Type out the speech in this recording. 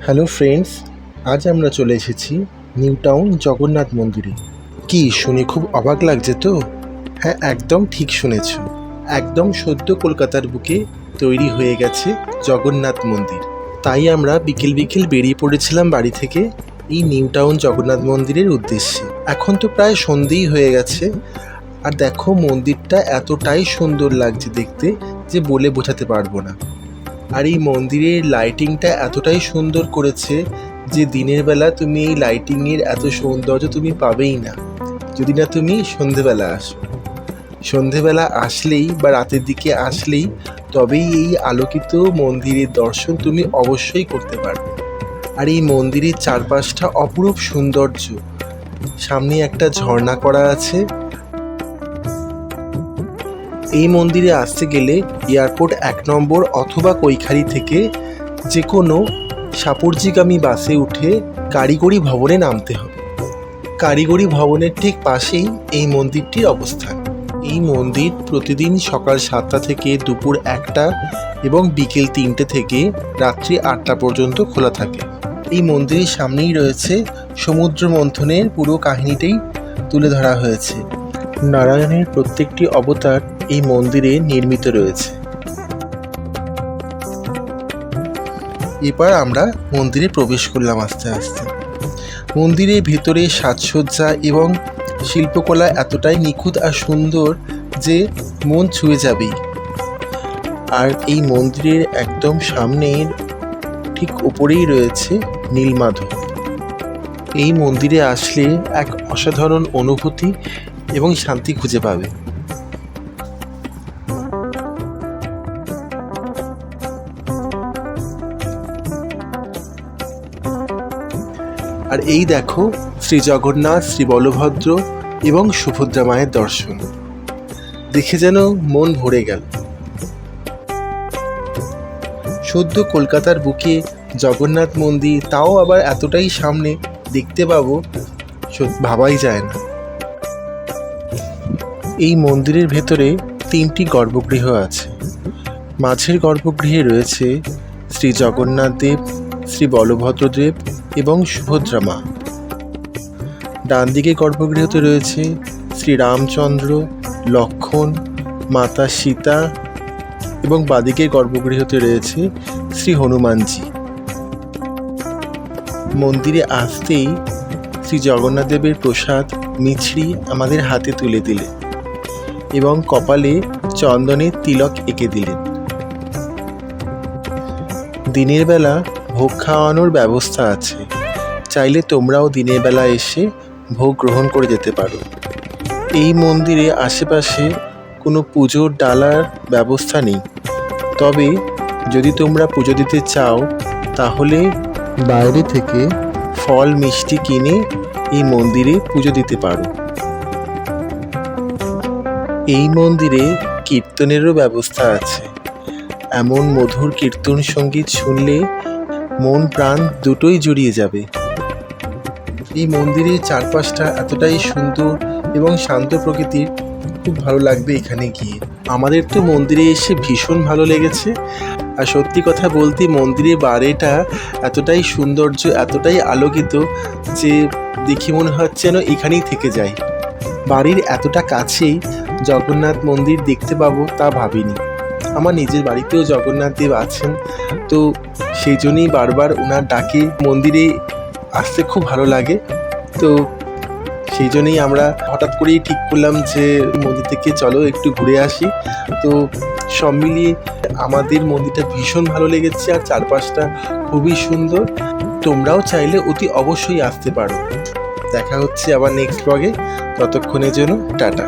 Hello friends, আজ আমরা চলে এসেছি নিউ টাউন জগন্নাথ মন্দিরে। কি শুনে খুব অবাক লাগছে তো? হ্যাঁ, একদম ঠিক শুনেছ। একদম সদ্য কলকাতার বুকে তৈরি হয়ে গেছে জগন্নাথ মন্দির। তাই আমরা বিকেল বিকেল বেরিয়ে পড়েছিলাম বাড়ি থেকে এই নিউ টাউন জগন্নাথ মন্দিরের উদ্দেশ্যে। এখন তো প্রায় সন্ধেই হয়ে গেছে, আর দেখো মন্দিরটা এতটাই সুন্দর লাগছে দেখতে যে বলে বোঝাতে পারবো না। আর এই মন্দিরের লাইটিংটা এতটাই সুন্দর করেছে যে দিনের বেলা তুমি এই লাইটিংয়ের এত সৌন্দর্য তুমি পাবেই না যদি না তুমি সন্ধেবেলা আসো। সন্ধেবেলা আসলেই বা রাতের দিকে আসলেই তবেই এই আলোকিত মন্দিরের দর্শন তুমি অবশ্যই করতে পারবে। আর এই মন্দিরের চারপাশটা অপরূপ সৌন্দর্য। সামনে একটা ঝর্ণা করা আছে। এই মন্দিরে আসতে গেলে এয়ারপোর্ট 1 নম্বর অথবা কৈখালি থেকে যে কোনো সাপুরজিগামী বাসে উঠে কারিগরি ভবনে নামতে হবে। কারিগরি ভবনের ঠিক পাশেই এই মন্দিরটির অবস্থান। এই মন্দির প্রতিদিন সকাল 7টা থেকে দুপুর 1টা এবং বিকেল 3টে থেকে রাত্রি 8টা পর্যন্ত খোলা থাকে। এই মন্দিরের সামনেই রয়েছে সমুদ্র মন্থনের পুরো কাহিনীটাই তুলে ধরা হয়েছে। নারায়ণের প্রত্যেকটি অবতার এই মন্দিরে নির্মিত রয়েছে। এবার আমরা মন্দিরে প্রবেশ করলাম আস্তে আস্তে। মন্দিরের ভেতরে সাজসজ্জা এবং শিল্পকলা এতটাই নিখুঁত আর সুন্দর যে মন ছুঁয়ে যাবেই। আর এই মন্দিরের একদম সামনের ঠিক উপরেই রয়েছে নীলমাধব। এই মন্দিরে আসলে এক অসাধারণ অনুভূতি এবং শান্তি খুঁজে পাবে। আর এই দেখো শ্রী জগন্নাথ, শ্রী বলভদ্র এবং সুভদ্রা মায়ের দর্শন দেখে যেন মন ভরে গেল। সদ্য কলকাতার বুকে জগন্নাথ মন্দির, তাও আবার এতটাই সামনে দেখতে পাবো ভাবাই যায় না। এই মন্দিরের ভেতরে 3টি গর্ভগৃহ আছে। মাঝের গর্ভগৃহে রয়েছে শ্রী জগন্নাথ দেব, শ্রী বলভদ্র দেব এবং সুভদ্রা মা। ডান দিকে গর্ভগৃহতে রয়েছে শ্রী রামচন্দ্র, লক্ষ্মণ, মাতা সীতা এবং বাদিকে গর্ভগৃহতে রয়েছে শ্রী হনুমানজি। মন্দিরে আসতেই শ্রী জগন্নাথ দেবের প্রসাদ মিছরি আমাদের হাতে তুলে দিলেন এবং কপালে চন্দনের তিলক এঁকে দিলেন। দিনের বেলা ভোগ খাওয়ানোর ব্যবস্থা আছে, চাইলে তোমরাও দিনের বেলা এসে ভোগ গ্রহণ করে যেতে পারো। এই মন্দিরে আশেপাশে কোনো পুজোর ডালার ব্যবস্থা নেই, তবে যদি তোমরা পুজো দিতে চাও তাহলে বাইরে থেকে ফল মিষ্টি কিনে এই মন্দিরে পুজো দিতে পারো। এই মন্দিরে কীর্তনেরও ব্যবস্থা আছে। এমন মধুর কীর্তন সঙ্গীত শুনলে মন প্রাণ দুটোই জুড়িয়ে যাবে। এই মন্দিরের চারপাশটা এতটাই সুন্দর এবং শান্ত প্রকৃতির, খুব ভালো লাগবে এখানে গিয়ে। আমাদের তো মন্দিরে এসে ভীষণ ভালো লেগেছে। আর সত্যি কথা বলতে মন্দিরের বাইরেটা এতটাই সৌন্দর্য, এতটাই আলোকিত যে দেখি মনে হচ্ছে যেন এখানেই থেকে যাই। বাড়ির এতটা কাছেই জগন্নাথ মন্দির দেখতে পাবো তা ভাবিনি। আমার নিজের বাড়িতেও জগন্নাথ দেব আছেন, তো সেই জন্যই বারবার ওনার ডাকে মন্দিরে আসতে খুব ভালো লাগে। তো সেই জন্যই আমরা হঠাৎ করেই ঠিক করলাম যে মন্দির থেকে চলো একটু ঘুরে আসি। তো সব মিলিয়ে আমাদের মন্দিরটা ভীষণ ভালো লেগেছে আর চারপাশটা খুবই সুন্দর। তোমরাও চাইলে অতি অবশ্যই আসতে পারো। দেখা হচ্ছে আবার নেক্সট ব্লগে। ততক্ষণের জন্য টাটা।